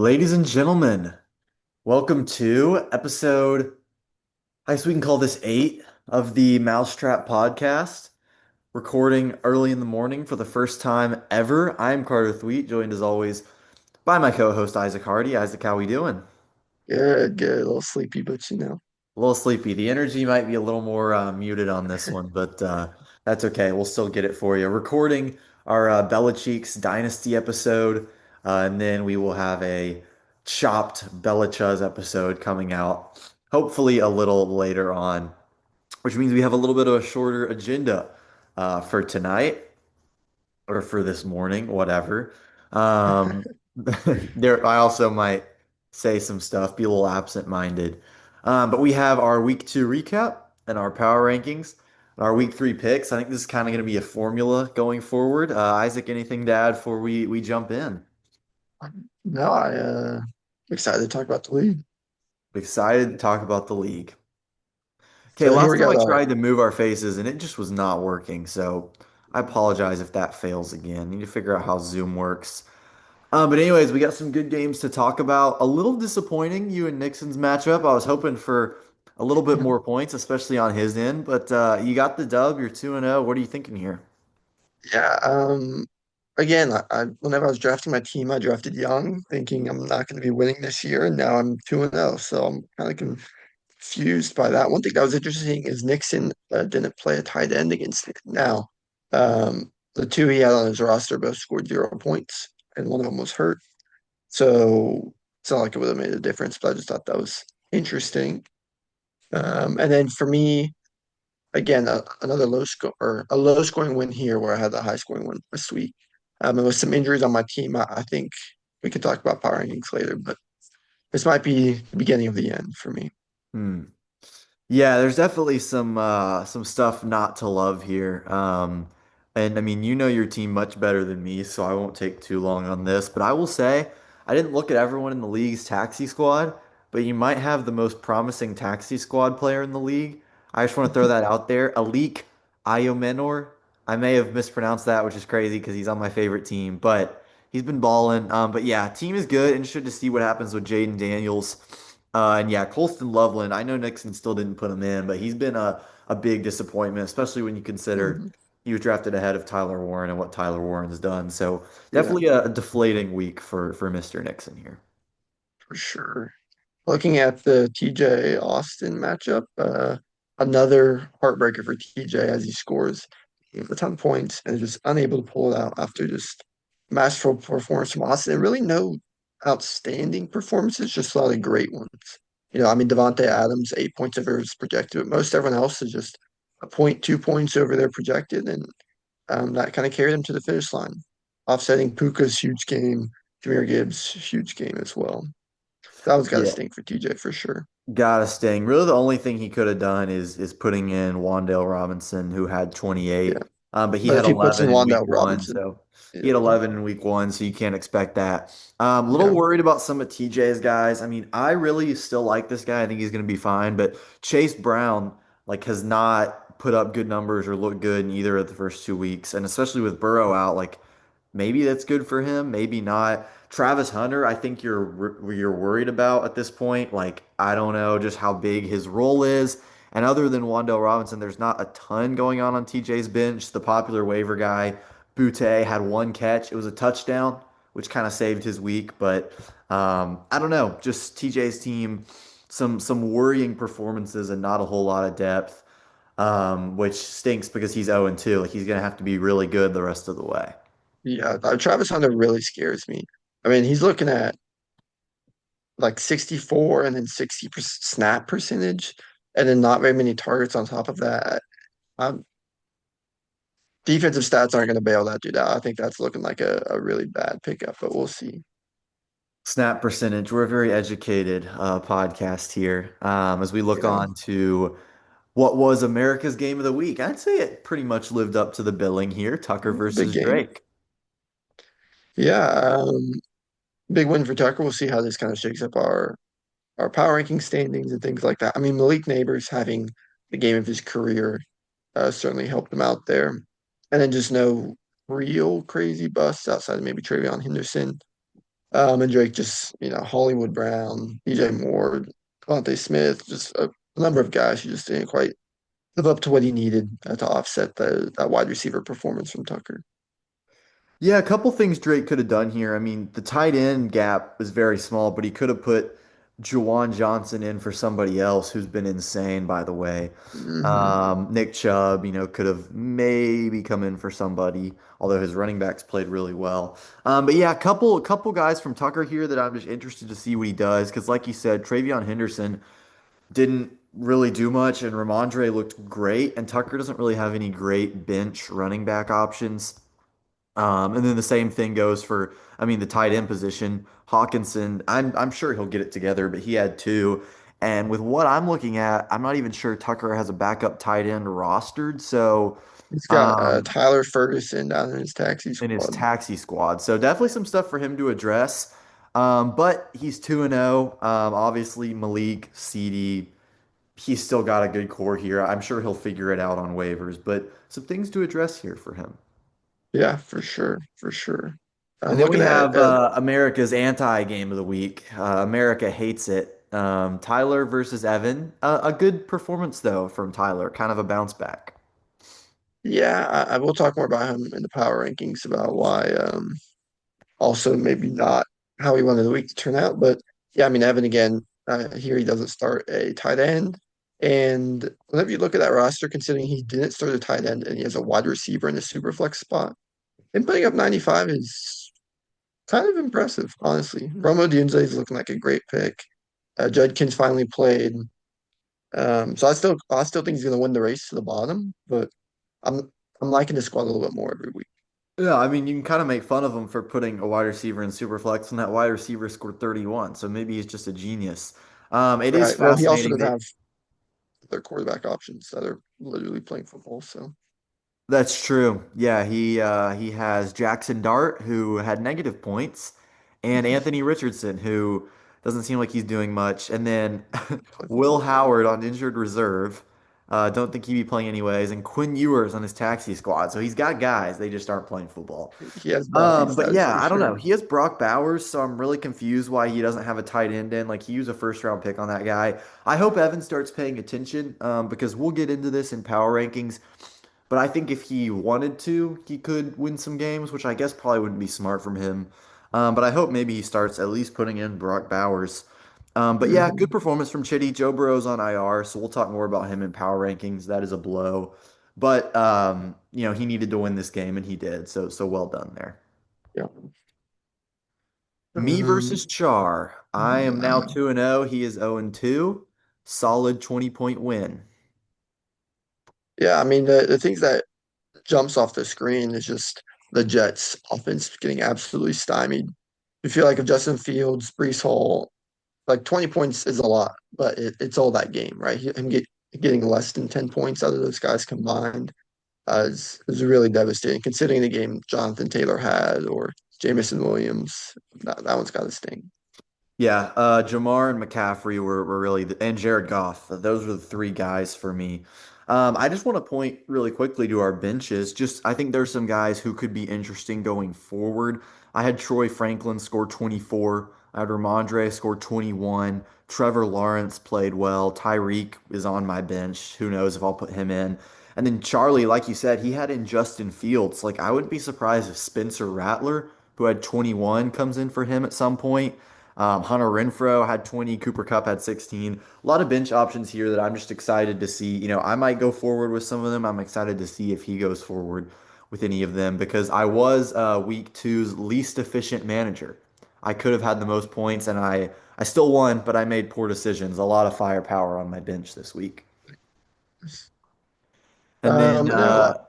Ladies and gentlemen, welcome to episode, I guess we can call this eight of the Mousetrap podcast, recording early in the morning for the first time ever. I'm Carter Thweet, joined as always by my co-host Isaac Hardy. Isaac, how we doing? Good, good. A little sleepy, but A little sleepy. The energy might be a little more muted on this one, but that's okay. We'll still get it for you. Recording our Belichick's Dynasty episode, and then we will have a chopped Belichuz episode coming out, hopefully a little later on, which means we have a little bit of a shorter agenda for tonight or for this morning, whatever. Um, I also might say some stuff, be a little absent-minded. But we have our week two recap and our power rankings, and our week three picks. I think this is kind of going to be a formula going forward. Isaac, anything to add before we jump in? no, excited to talk about the league. Excited to talk about the league. Okay, So here last we time I got tried to move our faces and it just was not working, so I apologize if that fails again. Need to figure out how Zoom works. But anyways, we got some good games to talk about. A little disappointing, you and Nixon's matchup. I was hoping for a little bit more points, especially on his end, but you got the dub. You're 2-0. What are you thinking here? yeah. Again, whenever I was drafting my team, I drafted young, thinking I'm not going to be winning this year, and now I'm 2-0. So I'm kind of confused by that. One thing that was interesting is Nixon didn't play a tight end against it. Now, the two he had on his roster both scored 0 points, and one of them was hurt. So it's not like it would have made a difference, but I just thought that was interesting. And then for me, again, another low scoring win here where I had the high scoring one this week. And with some injuries on my team, I think we could talk about power rankings later, but this might be the beginning of the end for me. Hmm. Yeah, there's definitely some stuff not to love here. And I mean, you know your team much better than me, so I won't take too long on this. But I will say, I didn't look at everyone in the league's taxi squad, but you might have the most promising taxi squad player in the league. I just want to throw that out there. Alik Ayomenor. I may have mispronounced that, which is crazy because he's on my favorite team, but he's been balling. But yeah, team is good. Interested to see what happens with Jaden Daniels. And yeah, Colston Loveland, I know Nixon still didn't put him in, but he's been a big disappointment, especially when you consider Mhm. he was drafted ahead of Tyler Warren and what Tyler Warren's done. So Yeah, definitely a deflating week for Mr. Nixon here. for sure. Looking at the TJ Austin matchup, another heartbreaker for TJ as he scores a ton of points and is just unable to pull it out after just masterful performance from Austin. And really no outstanding performances, just a lot of great ones. I mean, Devontae Adams, 8 points over his projected, but most everyone else is just a point, 2 points over their projected, and that kind of carried him to the finish line, offsetting Puka's huge game, Jahmyr Gibbs' huge game as well. That one's got to Yeah. stink for TJ for sure. Got a sting. Really, the only thing he could have done is putting in Wandale Robinson, who had Yeah. 28. But he But had if he puts in 11 in week Wandale one, Robinson, so he had yeah, 11 in week one, so you can't expect that. A little yeah. worried about some of TJ's guys. I mean, I really still like this guy. I think he's going to be fine, but Chase Brown has not put up good numbers or looked good in either of the first 2 weeks, and especially with Burrow out, maybe that's good for him, maybe not. Travis Hunter, I think you're worried about at this point. I don't know just how big his role is. And other than Wandale Robinson, there's not a ton going on TJ's bench. The popular waiver guy, Butte, had one catch. It was a touchdown, which kind of saved his week. But I don't know. Just TJ's team, some worrying performances and not a whole lot of depth, which stinks because he's 0-2. He's gonna have to be really good the rest of the way. Yeah, Travis Hunter really scares me. I mean, he's looking at like 64 and then 60% snap percentage, and then not very many targets on top of that. Um, Defensive stats aren't going to bail that dude out. I think that's looking like a really bad pickup, but we'll see. Snap percentage. We're a very educated podcast here. As we look Yeah, on to what was America's game of the week, I'd say it pretty much lived up to the billing here. Tucker big versus game. Drake. Yeah, big win for Tucker. We'll see how this kind of shakes up our power ranking standings and things like that. I mean, Malik Neighbors having the game of his career certainly helped him out there. And then just no real crazy busts outside of maybe Travion Henderson. And Drake just, Hollywood Brown, DJ Moore, Devontae Smith, just a number of guys who just didn't quite live up to what he needed to offset that wide receiver performance from Tucker. Yeah, a couple things Drake could have done here. I mean, the tight end gap was very small, but he could have put Juwan Johnson in for somebody else who's been insane, by the way. Hmm. Nick Chubb, could have maybe come in for somebody, although his running backs played really well. But yeah, a couple guys from Tucker here that I'm just interested to see what he does, because like you said, Travion Henderson didn't really do much, and Ramondre looked great, and Tucker doesn't really have any great bench running back options. And then the same thing goes for, I mean, the tight end position. Hawkinson, I'm sure he'll get it together, but he had two. And with what I'm looking at, I'm not even sure Tucker has a backup tight end rostered. So, He's got um, Tyler Ferguson down in his taxi in his squad. taxi squad. So definitely some stuff for him to address. But he's 2-0. Obviously Malik, CD, he's still got a good core here. I'm sure he'll figure it out on waivers, but some things to address here for him. Yeah, for sure, for sure. And I'm then we looking have at America's anti-game of the week. America hates it. Tyler versus Evan. A good performance though from Tyler, kind of a bounce back. yeah, I will talk more about him in the power rankings about why also maybe not how he wanted the week to turn out. But yeah, I mean, Evan again, here he doesn't start a tight end. And whenever you look at that roster, considering he didn't start a tight end and he has a wide receiver in the super flex spot, and putting up 95 is kind of impressive, honestly. Romo Dunze is looking like a great pick. Judkins finally played. So I still think he's gonna win the race to the bottom, but I'm I'm liking the squad a little bit more every week. Yeah, I mean, you can kind of make fun of him for putting a wide receiver in Superflex, and that wide receiver scored 31. So maybe he's just a genius. It is Right. Well, he also fascinating doesn't that have their quarterback options that are literally playing football. So that's true. Yeah, he has Jackson Dart, who had negative points, and Anthony Richardson, who doesn't seem like he's doing much, and then play Will football. Howard on injured reserve. Don't think he'd be playing anyways, and Quinn Ewers on his taxi squad. So he's got guys, they just aren't playing football. He has bodies, But that is yeah, for I don't sure. know. He has Brock Bowers, so I'm really confused why he doesn't have a tight end in. Like he used a first round pick on that guy. I hope Evan starts paying attention, because we'll get into this in power rankings. But I think if he wanted to, he could win some games, which I guess probably wouldn't be smart from him. But I hope maybe he starts at least putting in Brock Bowers. But yeah, good Hmm. performance from Chitty. Joe Burrow's on IR, so we'll talk more about him in power rankings. That is a blow. But he needed to win this game and he did. So well done there. Yeah. Me versus Char. I am now Yeah. 2-0. He is 0-2. Solid 20-point win. Yeah. I mean, the things that jumps off the screen is just the Jets offense getting absolutely stymied. You feel like if Justin Fields, Brees Hall, like 20 points is a lot, but it's all that game, right? Getting less than 10 points out of those guys combined is really devastating, considering the game Jonathan Taylor had or Jamison Williams. That one's got to sting. Yeah, Jamar and McCaffrey were really and Jared Goff. Those were the three guys for me. I just want to point really quickly to our benches. Just I think there's some guys who could be interesting going forward. I had Troy Franklin score 24. I had Ramondre score 21. Trevor Lawrence played well. Tyreek is on my bench. Who knows if I'll put him in. And then Charlie, like you said, he had in Justin Fields. Like I wouldn't be surprised if Spencer Rattler, who had 21, comes in for him at some point. Hunter Renfrow had 20, Cooper Kupp had 16. A lot of bench options here that I'm just excited to see. I might go forward with some of them. I'm excited to see if he goes forward with any of them because I was week two's least efficient manager. I could have had the most points and I still won, but I made poor decisions. A lot of firepower on my bench this week. And then And then last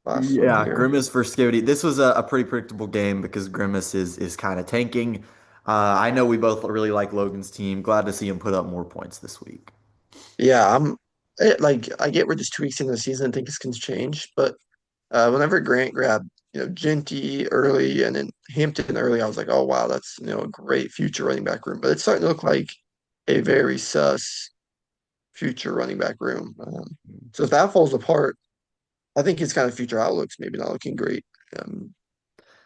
one yeah, here. Grimace versus Skibidi. This was a pretty predictable game because Grimace is kind of tanking. I know we both really like Logan's team. Glad to see him put up more points this week. Yeah, like I get we're just 2 weeks into the season and things can change, but whenever Grant grabbed, Genty early and then Hampton early, I was like, oh wow, that's a great future running back room. But it's starting to look like a very sus future running back room. So if that falls apart, I think his kind of future outlook's maybe not looking great. Um,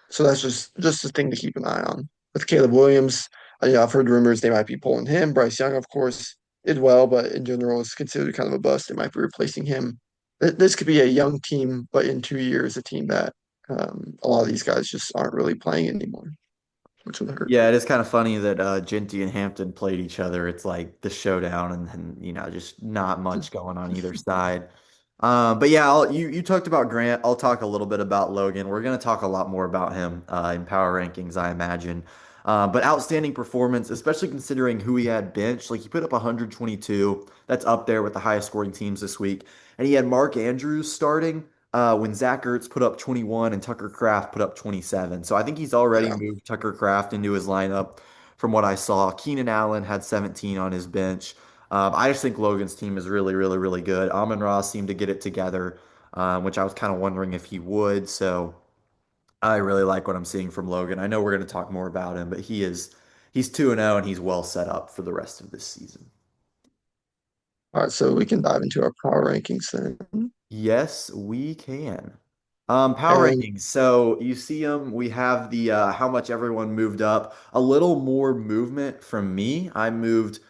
so that's just a thing to keep an eye on. with Caleb Williams. I've heard rumors they might be pulling him. Bryce Young, of course, did well, but in general is considered kind of a bust. They might be replacing him. This could be a young team, but in 2 years, a team that a lot of these guys just aren't really playing anymore, which would hurt. Yeah, it is kind of funny that Genty and Hampton played each other. It's like the showdown, and just not much going on either side. But yeah, you talked about Grant. I'll talk a little bit about Logan. We're going to talk a lot more about him in power rankings, I imagine. But outstanding performance, especially considering who he had benched. Like he put up 122. That's up there with the highest scoring teams this week. And he had Mark Andrews starting when Zach Ertz put up 21 and Tucker Kraft put up 27. So I think he's already Yeah. moved Tucker Kraft into his lineup from what I saw. Keenan Allen had 17 on his bench. I just think Logan's team is really, really, really good. Amon-Ra seemed to get it together, which I was kind of wondering if he would. So I really like what I'm seeing from Logan. I know we're going to talk more about him, but he's 2-0 and he's well set up for the rest of this season. All right, so we can dive into our power rankings then. Yes, we can. Power And rankings. So you see them. We have the how much everyone moved up. A little more movement from me. I moved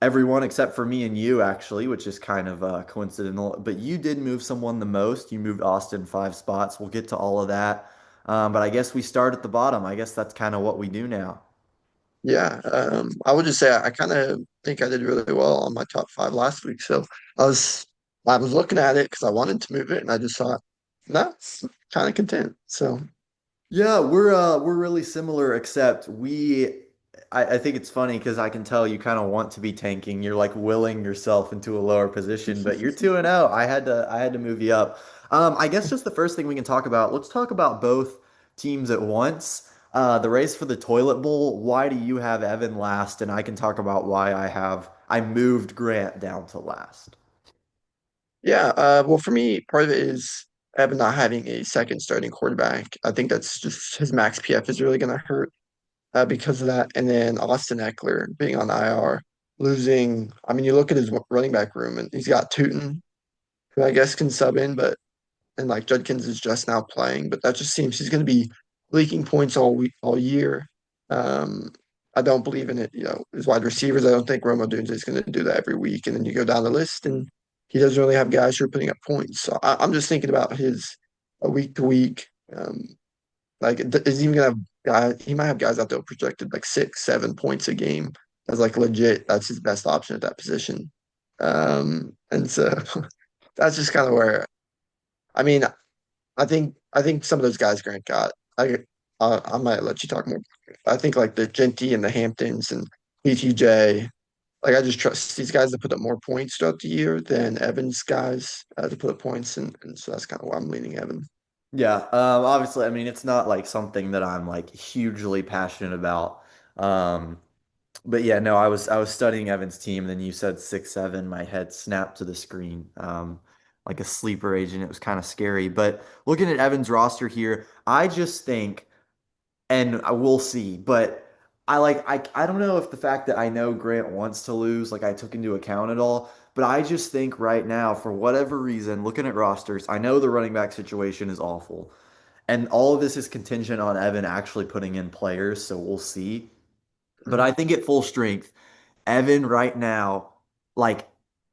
everyone except for me and you, actually, which is kind of coincidental. But you did move someone the most. You moved Austin 5 spots. We'll get to all of that. But I guess we start at the bottom. I guess that's kind of what we do now. yeah, I would just say I kind of think I did really well on my top five last week. So I was I was looking at it because I wanted to move it, and I just thought, that's kind of content. So Yeah, we're really similar, except I think it's funny because I can tell you kind of want to be tanking. You're like willing yourself into a lower position, but you're 2-0. I had to move you up. I guess just the first thing we can talk about, let's talk about both teams at once. The race for the toilet bowl. Why do you have Evan last? And I can talk about why I moved Grant down to last. yeah, well, for me, part of it is Evan not having a second starting quarterback. I think that's just his max PF is really going to hurt because of that. And then Austin Eckler being on IR, losing. I mean, you look at his running back room, and he's got Tootin, who I guess can sub in, but and like Judkins is just now playing, but that just seems he's going to be leaking points all week, all year. Um, I don't believe in it. His wide receivers. I don't think Roma Dunes is going to do that every week. And then you go down the list, and he doesn't really have guys who are putting up points. So I'm just thinking about his a week to week. Like, is he even going to have guys? He might have guys out there projected like 6, 7 points a game. That's like legit. That's his best option at that position. And so that's just kind of where I mean, I think some of those guys Grant got. I might let you talk more. I think like the Genty and the Hamptons and PTJ. Like I just trust these guys to put up more points throughout the year than Evans guys to put up points, and so that's kind of why I'm leaning Evan. Yeah, obviously, I mean, it's not like something that I'm like hugely passionate about. Um, But yeah, no, I was studying Evan's team, and then you said 6-7. My head snapped to the screen, like a sleeper agent. It was kind of scary. But looking at Evan's roster here, I just think, and I will see, but I don't know if the fact that I know Grant wants to lose, like I took into account at all. But I just think right now, for whatever reason, looking at rosters, I know the running back situation is awful. And all of this is contingent on Evan actually putting in players, so we'll see. But Mm, I think at full strength, Evan right now, like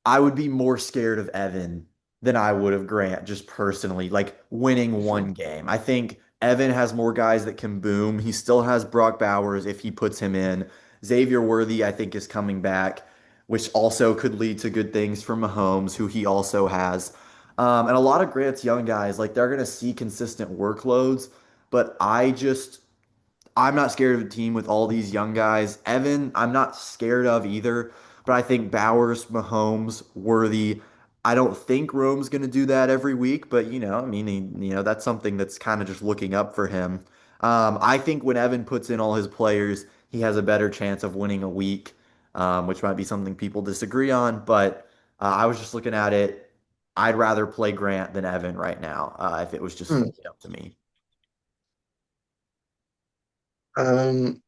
I would be more scared of Evan than I would of Grant, just personally, like winning sure. one game. I think Evan has more guys that can boom. He still has Brock Bowers if he puts him in. Xavier Worthy, I think, is coming back, which also could lead to good things for Mahomes, who he also has. And a lot of Grant's young guys, like they're going to see consistent workloads, but I'm not scared of a team with all these young guys. Evan, I'm not scared of either, but I think Bowers, Mahomes, Worthy. I don't think Rome's going to do that every week, but I mean, that's something that's kind of just looking up for him. I think when Evan puts in all his players, he has a better chance of winning a week, which might be something people disagree on. But I was just looking at it. I'd rather play Grant than Evan right now, if it was just Mm. fully up to me. Um,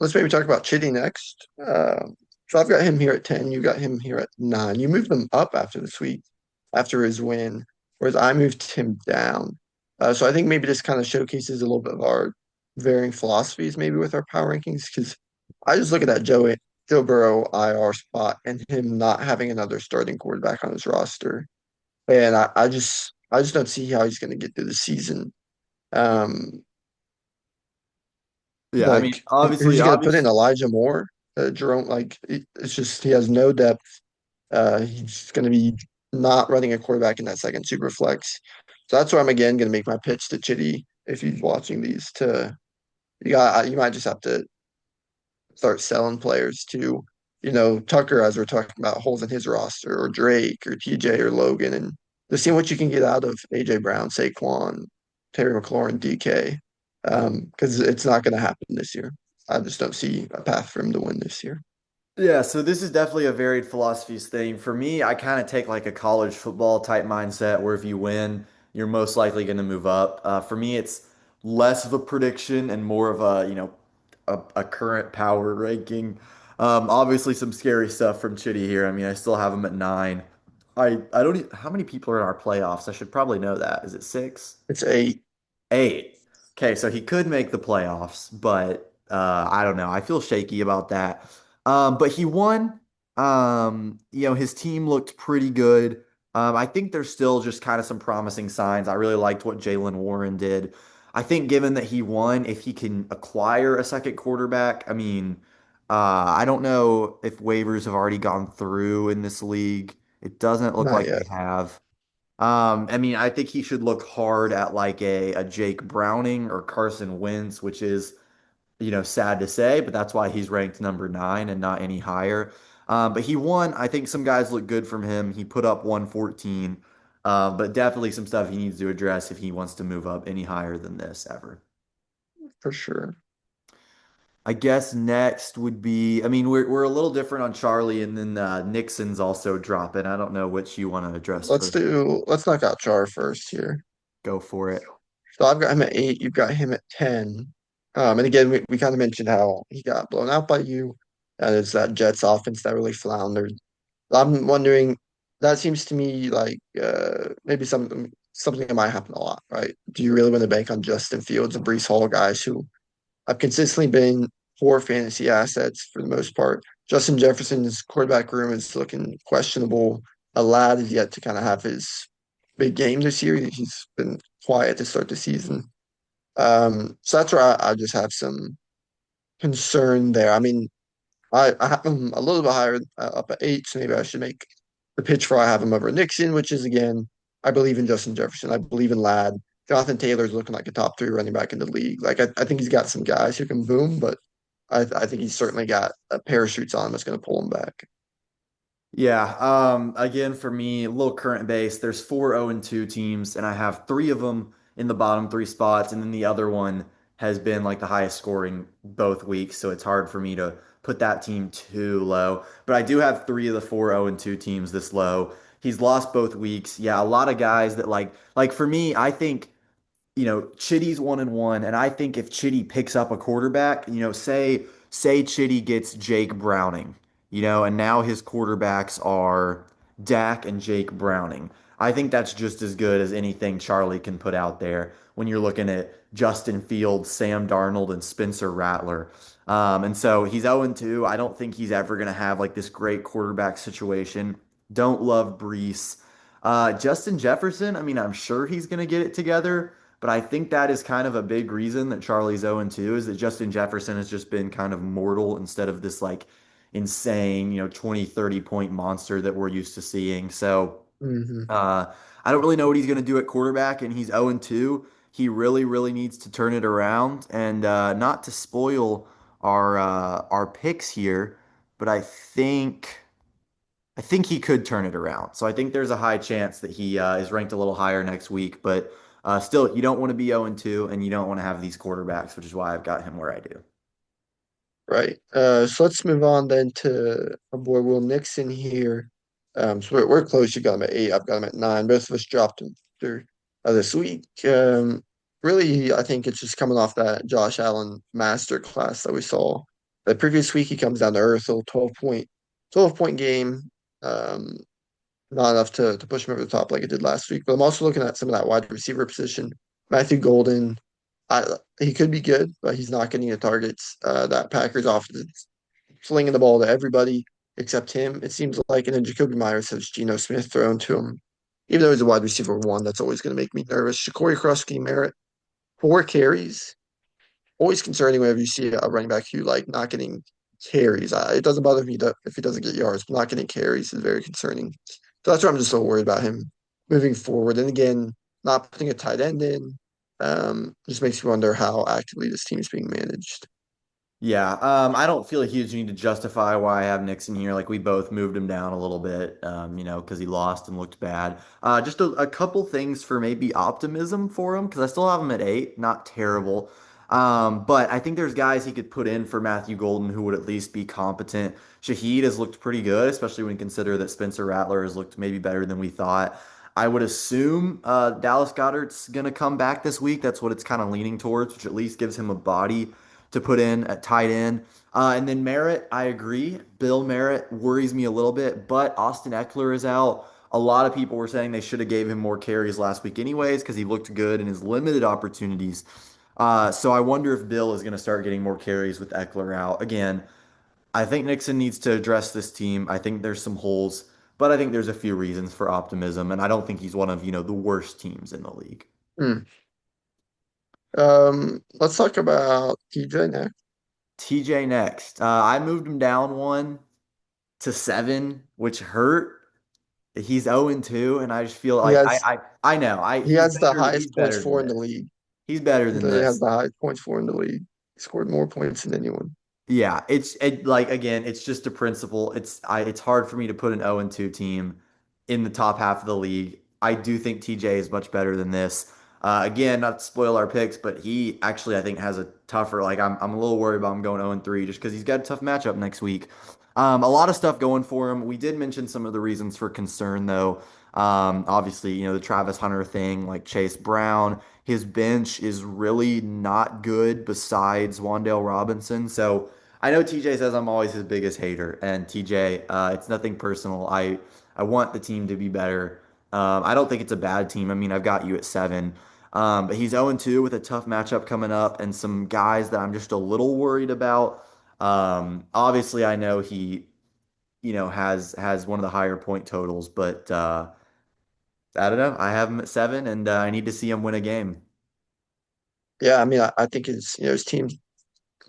let's maybe talk about Chitty next. So I've got him here at 10. You got him here at 9. You moved them up after this week, after his win, whereas I moved him down. So I think maybe this kind of showcases a little bit of our varying philosophies maybe with our power rankings because I just look at that Joe Burrow IR spot and him not having another starting quarterback on his roster. And I just don't see how he's going to get through the season. Um, Yeah, I mean, like who's obviously, he going to put in? obviously, Elijah Moore, Jerome? It's just he has no depth. He's going to be not running a quarterback in that second super flex. So that's where I'm again going to make my pitch to Chitty if he's watching these. To you might just have to start selling players to, Tucker, as we're talking about, holes in his roster, or Drake, or TJ, or Logan, and just seeing what you can get out of AJ Brown, Saquon, Terry McLaurin, DK, because it's not going to happen this year. I just don't see a path for him to win this year. yeah, so this is definitely a varied philosophies thing. For me, I kind of take like a college football type mindset where if you win, you're most likely going to move up. For me, it's less of a prediction and more of a, a current power ranking. Obviously some scary stuff from Chitty here. I mean, I still have him at 9. I don't how many people are in our playoffs? I should probably know that. Is it 6? It's 8. 8. Okay, so he could make the playoffs, but I don't know. I feel shaky about that. But he won. His team looked pretty good. I think there's still just kind of some promising signs. I really liked what Jalen Warren did. I think given that he won, if he can acquire a second quarterback, I mean, I don't know if waivers have already gone through in this league. It doesn't look Not like yet, they have. I mean, I think he should look hard at like a Jake Browning or Carson Wentz, which is, sad to say, but that's why he's ranked number 9 and not any higher. But he won. I think some guys look good from him. He put up 114, but definitely some stuff he needs to address if he wants to move up any higher than this ever. for sure. I guess next would be, I mean, we're a little different on Charlie, and then Nixon's also dropping. I don't know which you want to address first. Let's knock out Char first here. Go for it. So I've got him at 8. You've got him at 10. And again, we kind of mentioned how he got blown out by you. And it's that Jets offense that really floundered. I'm wondering, that seems to me like maybe something that might happen a lot, right? Do you really want to bank on Justin Fields and Breece Hall, guys who have consistently been poor fantasy assets for the most part? Justin Jefferson's quarterback room is looking questionable. A lad is yet to kind of have his big game this year. He's been quiet to start the season. So that's where I just have some concern there. I mean, I have him a little bit higher up at 8, so maybe I should make the pitch for I have him over Nixon, which is again, I believe in Justin Jefferson. I believe in Ladd. Jonathan Taylor's looking like a top 3 running back in the league. Like I think he's got some guys who can boom, but I think he's certainly got a parachutes on him that's going to pull him back. Yeah. Again, for me, a little current base. There's 4 0-2 teams, and I have 3 of them in the bottom 3 spots, and then the other one has been like the highest scoring both weeks, so it's hard for me to put that team too low. But I do have 3 of the 4 0-2 teams this low. He's lost both weeks. Yeah, a lot of guys that like for me, I think Chitty's 1-1, and I think if Chitty picks up a quarterback, say Chitty gets Jake Browning, and now his quarterbacks are Dak and Jake Browning. I think that's just as good as anything Charlie can put out there when you're looking at Justin Fields, Sam Darnold, and Spencer Rattler. And so he's 0-2. I don't think he's ever going to have like this great quarterback situation. Don't love Brees. Justin Jefferson, I mean, I'm sure he's going to get it together. But I think that is kind of a big reason that Charlie's 0-2 is that Justin Jefferson has just been kind of mortal instead of this like insane, 20, 30 point monster that we're used to seeing. So Hmm. uh, I don't really know what he's going to do at quarterback, and he's 0-2. He really, really needs to turn it around. And not to spoil our picks here, but I think he could turn it around. So I think there's a high chance that he is ranked a little higher next week. But still, you don't want to be 0-2 and you don't want to have these quarterbacks, which is why I've got him where I do. Right. So let's move on then to our boy Will Nixon here. So we're close. You got him at 8. I've got him at 9. Both of us dropped him through this week. Really, I think it's just coming off that Josh Allen master class that we saw. The previous week, he comes down to earth, so 12 point game. Um, Not enough to push him over the top like it did last week. But I'm also looking at some of that wide receiver position. Matthew Golden, I he could be good, but he's not getting the targets that Packers offense flinging the ball to everybody except him. It seems like, and then Jacoby Myers has Geno Smith thrown to him. Even though he's a wide receiver one, that's always going to make me nervous. Ja'Cory Krusky Merritt, 4 carries. Always concerning whenever you see a running back who like not getting carries. It doesn't bother me if he doesn't get yards, but not getting carries is very concerning. So that's why I'm just so worried about him moving forward. And again, not putting a tight end in just makes me wonder how actively this team is being managed. Yeah, I don't feel a huge need to justify why I have Nixon here. Like we both moved him down a little bit, because he lost and looked bad. Just a couple things for maybe optimism for him because I still have him at 8, not terrible. But I think there's guys he could put in for Matthew Golden who would at least be competent. Shaheed has looked pretty good, especially when you consider that Spencer Rattler has looked maybe better than we thought. I would assume Dallas Goedert's gonna come back this week. That's what it's kind of leaning towards, which at least gives him a body to put in at tight end. And then Merritt, I agree. Bill Merritt worries me a little bit, but Austin Eckler is out. A lot of people were saying they should have gave him more carries last week anyways because he looked good in his limited opportunities. So I wonder if Bill is going to start getting more carries with Eckler out. Again, I think Nixon needs to address this team. I think there's some holes, but I think there's a few reasons for optimism, and I don't think he's one of, the worst teams in the league. Hmm. Let's talk about TJ next. TJ next. I moved him down one to 7, which hurt. He's 0-2, and I just feel He like has I know. he He's has the better he's highest points better than for in the this. league. He's better He than literally has this. the highest points for in the league. He scored more points than anyone. Yeah, like again, it's just a principle. It's hard for me to put an 0-2 team in the top half of the league. I do think TJ is much better than this. Again, not to spoil our picks, but he actually I think has a tougher. Like I'm a little worried about him going 0-3 just because he's got a tough matchup next week. A lot of stuff going for him. We did mention some of the reasons for concern though. Obviously, the Travis Hunter thing, like Chase Brown. His bench is really not good besides Wandale Robinson. So I know TJ says I'm always his biggest hater, and TJ, it's nothing personal. I want the team to be better. I don't think it's a bad team. I mean, I've got you at 7, but he's 0-2 with a tough matchup coming up, and some guys that I'm just a little worried about. Obviously, I know he, has one of the higher point totals, but I don't know. I have him at 7, and I need to see him win a game. Yeah, I mean, I think his team's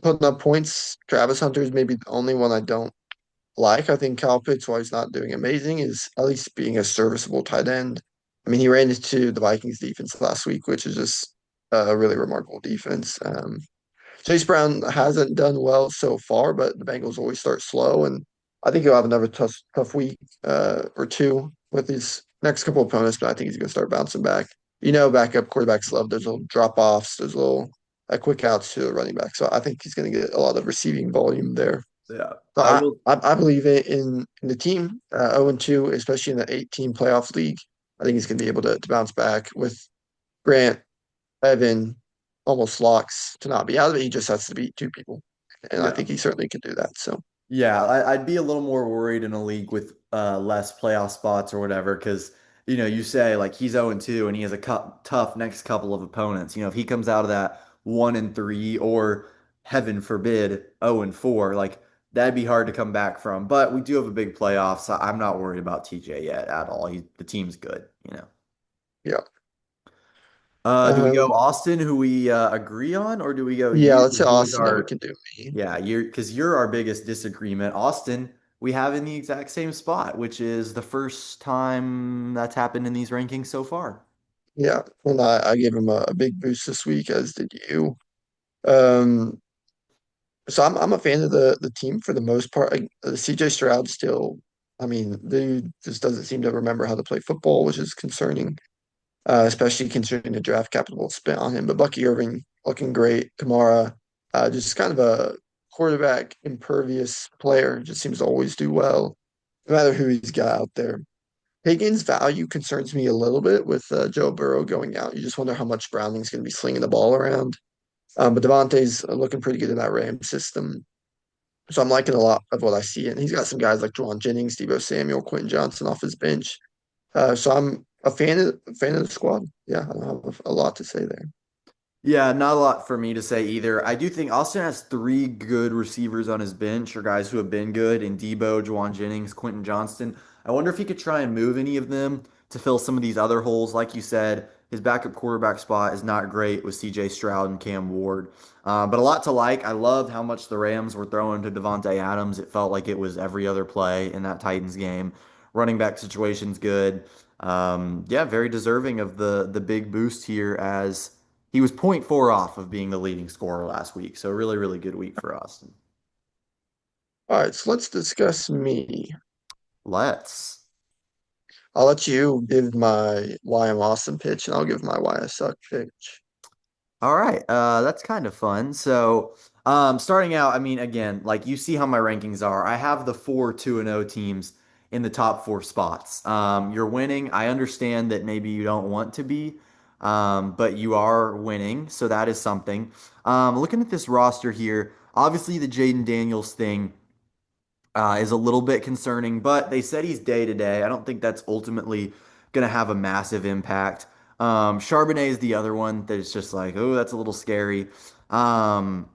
putting up points. Travis Hunter is maybe the only one I don't like. I think Kyle Pitts, while he's not doing amazing, is at least being a serviceable tight end. I mean, he ran into the Vikings defense last week, which is just a really remarkable defense. Chase Brown hasn't done well so far, but the Bengals always start slow, and I think he'll have another tough week or two with his next couple opponents. But I think he's going to start bouncing back. Backup quarterbacks love those little drop offs, those little quick outs to the running back. So I think he's going to get a lot of receiving volume there. Yeah, So I I will. I, I believe in the team 0-2, especially in the 8-team playoff league. I think he's going to be able to bounce back with Grant Evan almost locks to not be out of it. He just has to beat 2 people. And I Yeah. think he certainly can do that. So, Yeah, I'd be a little more worried in a league with less playoff spots or whatever, because you say like he's 0-2 and he has a tough next couple of opponents. If he comes out of that 1-3 or heaven forbid 0-4, like that'd be hard to come back from. But we do have a big playoff, so I'm not worried about TJ yet at all. The team's good. yeah. Do we go Um, Austin, who we agree on, or do we go yeah, you, let's say who is Austin, then we our can do me. yeah, because you're our biggest disagreement. Austin, we have in the exact same spot, which is the first time that's happened in these rankings so far. Yeah. And I gave him a big boost this week, as did you. Um, so I'm a fan of the team for the most part. CJ Stroud still, I mean, dude just doesn't seem to remember how to play football, which is concerning. Especially considering the draft capital spent on him. But Bucky Irving looking great. Kamara, just kind of a quarterback impervious player, just seems to always do well, no matter who he's got out there. Higgins' value concerns me a little bit with Joe Burrow going out. You just wonder how much Browning's going to be slinging the ball around. But Devontae's looking pretty good in that Ram system. So I'm liking a lot of what I see. And he's got some guys like Juwan Jennings, Deebo Samuel, Quentin Johnson off his bench. So I'm a fan of the squad. Yeah, I don't have a lot to say there. Yeah, not a lot for me to say either. I do think Austin has three good receivers on his bench, or guys who have been good, in Debo, Juwan Jennings, Quentin Johnston. I wonder if he could try and move any of them to fill some of these other holes. Like you said, his backup quarterback spot is not great with CJ Stroud and Cam Ward. But a lot to like. I loved how much the Rams were throwing to Devontae Adams. It felt like it was every other play in that Titans game. Running back situation's good. Yeah, very deserving of the big boost here as he was point 0.4 off of being the leading scorer last week. So really, really good week for Austin. All right, so let's discuss me. Let's. I'll let you give my why I'm awesome pitch, and I'll give my why I suck pitch. All right. That's kind of fun. So, starting out, I mean, again, like you see how my rankings are. I have the four 2-0 teams in the top four spots. You're winning. I understand that maybe you don't want to be, but you are winning. So that is something. Looking at this roster here, obviously the Jaden Daniels thing is a little bit concerning, but they said he's day to day. I don't think that's ultimately going to have a massive impact. Charbonnet is the other one that is just like, oh, that's a little scary. Um,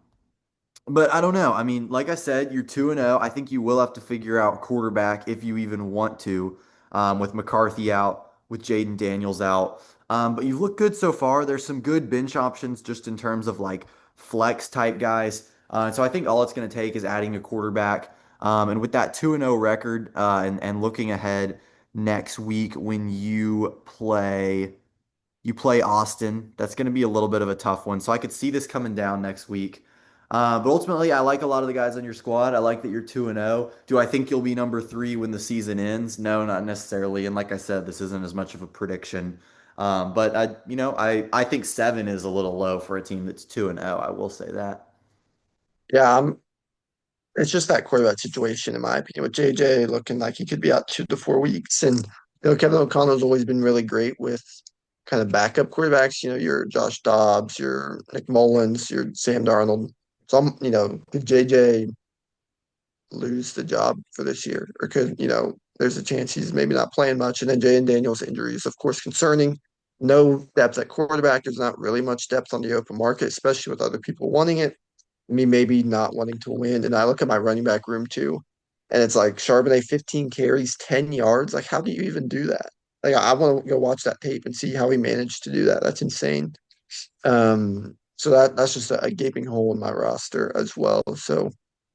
but I don't know. I mean, like I said, you're 2-0. I think you will have to figure out quarterback if you even want to, with McCarthy out, with Jaden Daniels out. But you've looked good so far. There's some good bench options just in terms of like flex type guys. So I think all it's going to take is adding a quarterback. And with that 2-0 record, and looking ahead next week when you play Austin. That's going to be a little bit of a tough one. So I could see this coming down next week. But ultimately, I like a lot of the guys on your squad. I like that you're 2-0. Do I think you'll be number three when the season ends? No, not necessarily. And like I said, this isn't as much of a prediction. But I think seven is a little low for a team that's 2-0. I will say that. Yeah, it's just that quarterback situation, in my opinion, with JJ looking like he could be out 2 to 4 weeks. And Kevin O'Connell's always been really great with kind of backup quarterbacks. Your Josh Dobbs, your Nick Mullins, your Sam Darnold. So could JJ lose the job for this year, or there's a chance he's maybe not playing much. And then Jaden Daniels' injury is of course concerning. No depth at quarterback. There's not really much depth on the open market, especially with other people wanting it. Me maybe not wanting to win. And I look at my running back room too, and it's like Charbonnet 15 carries, 10 yards. Like, how do you even do that? Like, I want to go watch that tape and see how he managed to do that. That's insane. So that's just a gaping hole in my roster as well. So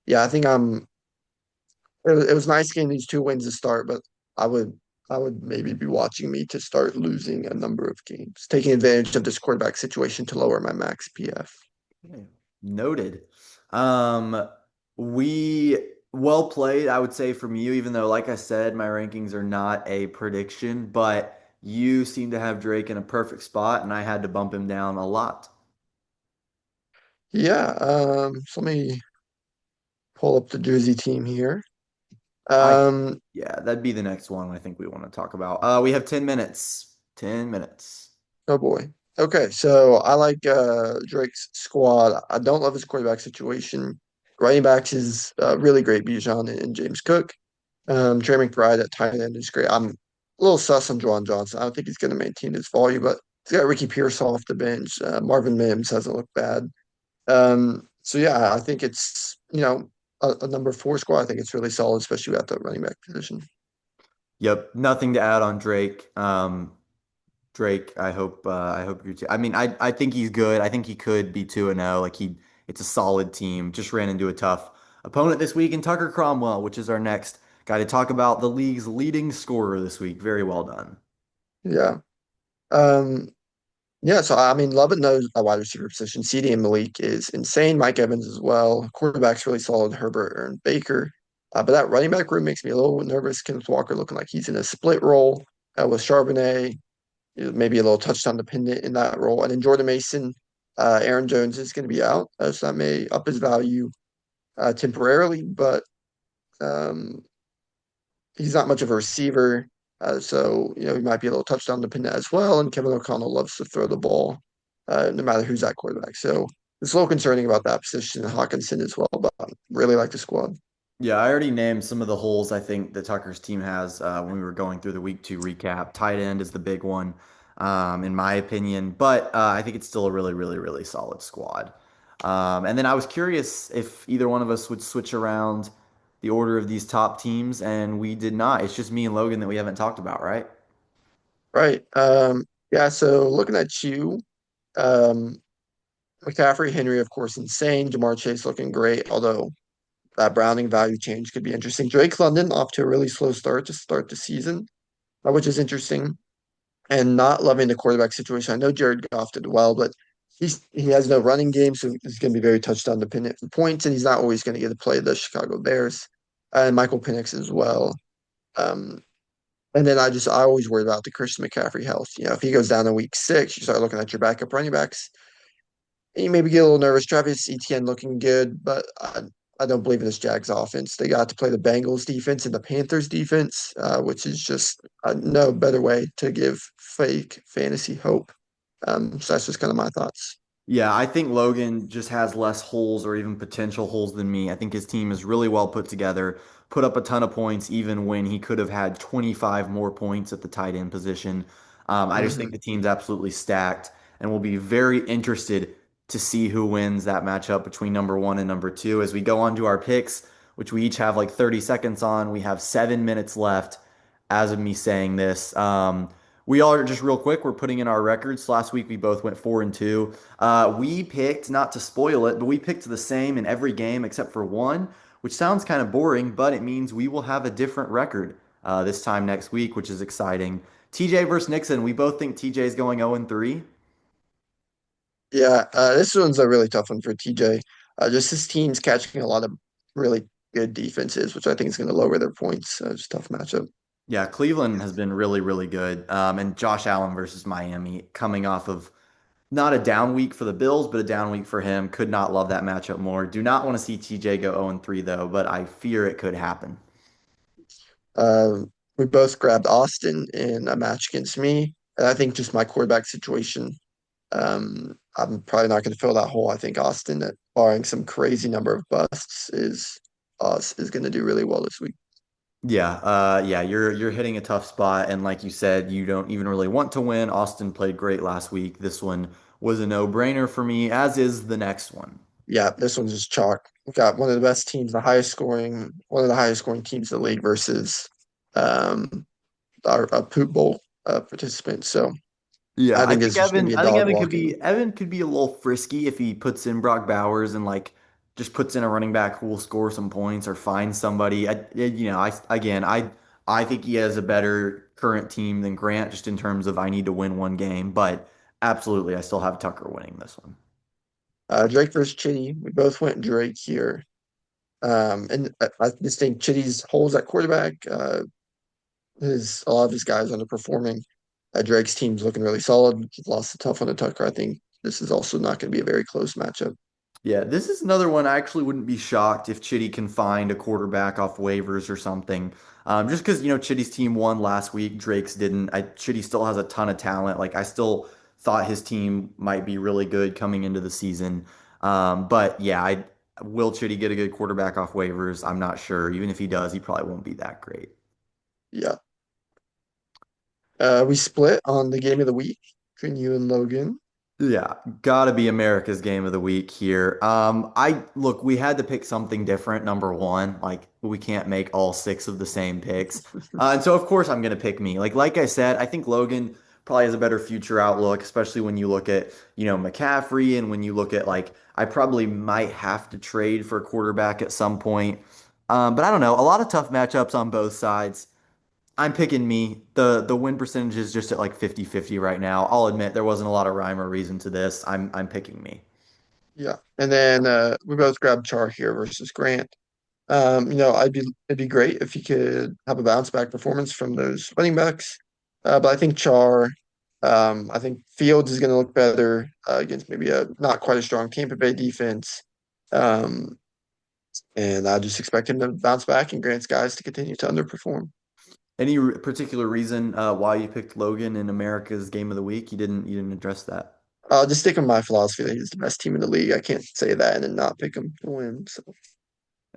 yeah, I think it was nice getting these 2 wins to start, but I would I would maybe be watching me to start losing a number of games, taking advantage of this quarterback situation to lower my max PF. Okay. Noted. Um, we well played, I would say, from you, even though, like I said, my rankings are not a prediction, but you seem to have Drake in a perfect spot, and I had to bump him down a lot. Yeah, so let me pull up the Jersey team here. I Um, Yeah, that'd be the next one I think we want to talk about. We have 10 minutes. 10 minutes. oh boy. Okay, so I like Drake's squad. I don't love his quarterback situation. Running backs is really great, Bijan and James Cook. Trey McBride at tight end is great. I'm a little sus on Juwan Johnson. I don't think he's going to maintain his volume, but he's got Ricky Pierce off the bench. Marvin Mims hasn't looked bad. So yeah, I think it's a number four squad. I think it's really solid, especially at the running back position. Yep, nothing to add on Drake. Drake, I hope you're too. I mean, I think he's good. I think he could be 2-0. It's a solid team. Just ran into a tough opponent this week in Tucker Cromwell, which is our next guy to talk about, the league's leading scorer this week. Very well done. Yeah. Um, Yeah, so I mean, Lovett knows a wide receiver position. CD and Malik is insane. Mike Evans as well. Quarterback's really solid. Herbert and Baker. But that running back room makes me a little nervous. Kenneth Walker looking like he's in a split role with Charbonnet, maybe a little touchdown dependent in that role. And then Jordan Mason, Aaron Jones is going to be out, so that may up his value temporarily, but um, he's not much of a receiver. So, he might be a little touchdown dependent as well. And Kevin O'Connell loves to throw the ball, no matter who's at quarterback. So it's a little concerning about that position. Hawkinson as well, but I really like the squad. Yeah, I already named some of the holes I think that Tucker's team has when we were going through the week two recap. Tight end is the big one. in my opinion. But I think it's still a really, really, really solid squad. And then I was curious if either one of us would switch around the order of these top teams, and we did not. It's just me and Logan that we haven't talked about, right? Right. Yeah, so looking at you, um, McCaffrey, Henry, of course, insane. Jamar Chase looking great, although that Browning value change could be interesting. Drake London off to a really slow start to start the season, which is interesting. And not loving the quarterback situation. I know Jared Goff did well, but he has no running game, so he's going to be very touchdown dependent for points, and he's not always going to get to play the Chicago Bears and Michael Penix as well. Um, and then I always worry about the Christian McCaffrey health. You know, if he goes down in week 6, you start looking at your backup running backs, and you maybe get a little nervous. Travis Etienne looking good, but I don't believe in this Jags offense. They got to play the Bengals defense and the Panthers defense, which is just no better way to give fake fantasy hope. So that's just kind of my thoughts. Yeah, I think Logan just has less holes or even potential holes than me. I think his team is really well put together, put up a ton of points, even when he could have had 25 more points at the tight end position. I just think Hmm. the team's absolutely stacked and will be very interested to see who wins that matchup between number one and number two. As we go on to our picks, which we each have like 30 seconds on, we have 7 minutes left as of me saying this. We all are just real quick, we're putting in our records. Last week we both went 4-2. We picked, not to spoil it, but we picked the same in every game except for one, which sounds kind of boring, but it means we will have a different record this time next week, which is exciting. TJ versus Nixon, we both think TJ is going 0-3. Yeah, this one's a really tough one for TJ. Just his team's catching a lot of really good defenses, which I think is going to lower their points. It's a tough matchup. Yeah, Cleveland has been really, really good. And Josh Allen versus Miami coming off of not a down week for the Bills, but a down week for him. Could not love that matchup more. Do not want to see TJ go 0-3 though, but I fear it could happen. We both grabbed Austin in a match against me. And I think just my quarterback situation, I'm probably not going to fill that hole. I think Austin, barring some crazy number of busts, is going to do really well this week. Yeah, you're hitting a tough spot, and like you said, you don't even really want to win. Austin played great last week. This one was a no-brainer for me, as is the next one. Yeah, this one's just chalk. We've got one of the best teams, one of the highest scoring teams in the league versus um, our a Poop Bowl participant. So Yeah, I think this is just going to be a I think dog walking. Evan could be a little frisky if he puts in Brock Bowers and like just puts in a running back who will score some points or find somebody. I think he has a better current team than Grant just in terms of I need to win one game, but absolutely, I still have Tucker winning this one. Drake versus Chitty. We both went Drake here. And I just think Chitty's holes at quarterback. His a lot of his guys underperforming. Drake's team's looking really solid. He's lost a tough one to Tucker. I think this is also not going to be a very close matchup. Yeah, this is another one. I actually wouldn't be shocked if Chitty can find a quarterback off waivers or something. Just because, Chitty's team won last week, Drake's didn't. Chitty still has a ton of talent. Like, I still thought his team might be really good coming into the season. But yeah, will Chitty get a good quarterback off waivers? I'm not sure. Even if he does, he probably won't be that great. Yeah. We split on the game of the week between you and Logan. Yeah, gotta be America's game of the week here. I look, we had to pick something different, number one. Like we can't make all six of the same picks. And so of course I'm gonna pick me. Like I said, I think Logan probably has a better future outlook, especially when you look at, McCaffrey and when you look at like I probably might have to trade for a quarterback at some point. But I don't know, a lot of tough matchups on both sides. I'm picking me. The win percentage is just at like 50-50 right now. I'll admit there wasn't a lot of rhyme or reason to this. I'm picking me. Yeah. And then we both grabbed Char here versus Grant. It'd be great if he could have a bounce back performance from those running backs. But I think I think Fields is going to look better against maybe a not quite a strong Tampa Bay defense. Um, and I just expect him to bounce back and Grant's guys to continue to underperform. Any particular reason why you picked Logan in America's game of the week? You didn't address that. Just stick with my philosophy that he's the best team in the league. I can't say that and then not pick him to win. So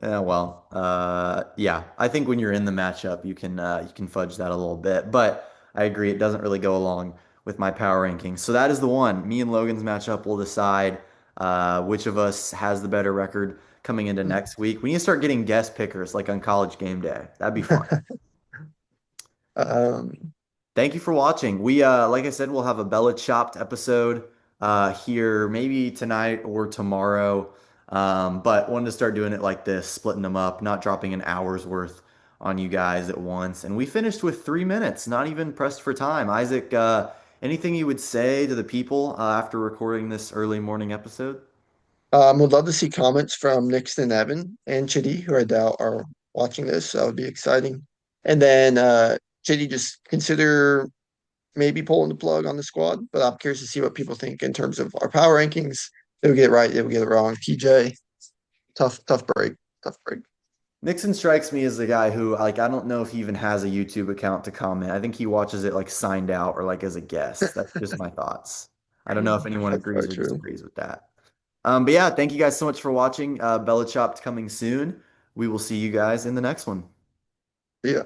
Yeah. I think when you're in the matchup, you can fudge that a little bit. But I agree, it doesn't really go along with my power rankings. So that is the one. Me and Logan's matchup will decide which of us has the better record coming into next week. We need to start getting guest pickers like on College Game Day. That'd be fun. Um, Thank you for watching. We like I said, we'll have a Bella Chopped episode here maybe tonight or tomorrow. But wanted to start doing it like this, splitting them up, not dropping an hour's worth on you guys at once. And we finished with 3 minutes, not even pressed for time. Isaac, anything you would say to the people after recording this early morning episode? would love to see comments from Nixon, Evan, and Chitty, who I doubt are watching this. So that would be exciting. And then Chitty, just consider maybe pulling the plug on the squad. But I'm curious to see what people think in terms of our power rankings. They would get it right, they would get it wrong. TJ, tough break, tough break. Nixon strikes me as the guy who, like, I don't know if he even has a YouTube account to comment. I think he watches it like signed out or like as a guest. That's just my thoughts. I don't know if anyone That's agrees very or true. disagrees with that. But yeah, thank you guys so much for watching. Bella Chopped coming soon. We will see you guys in the next one. Yeah.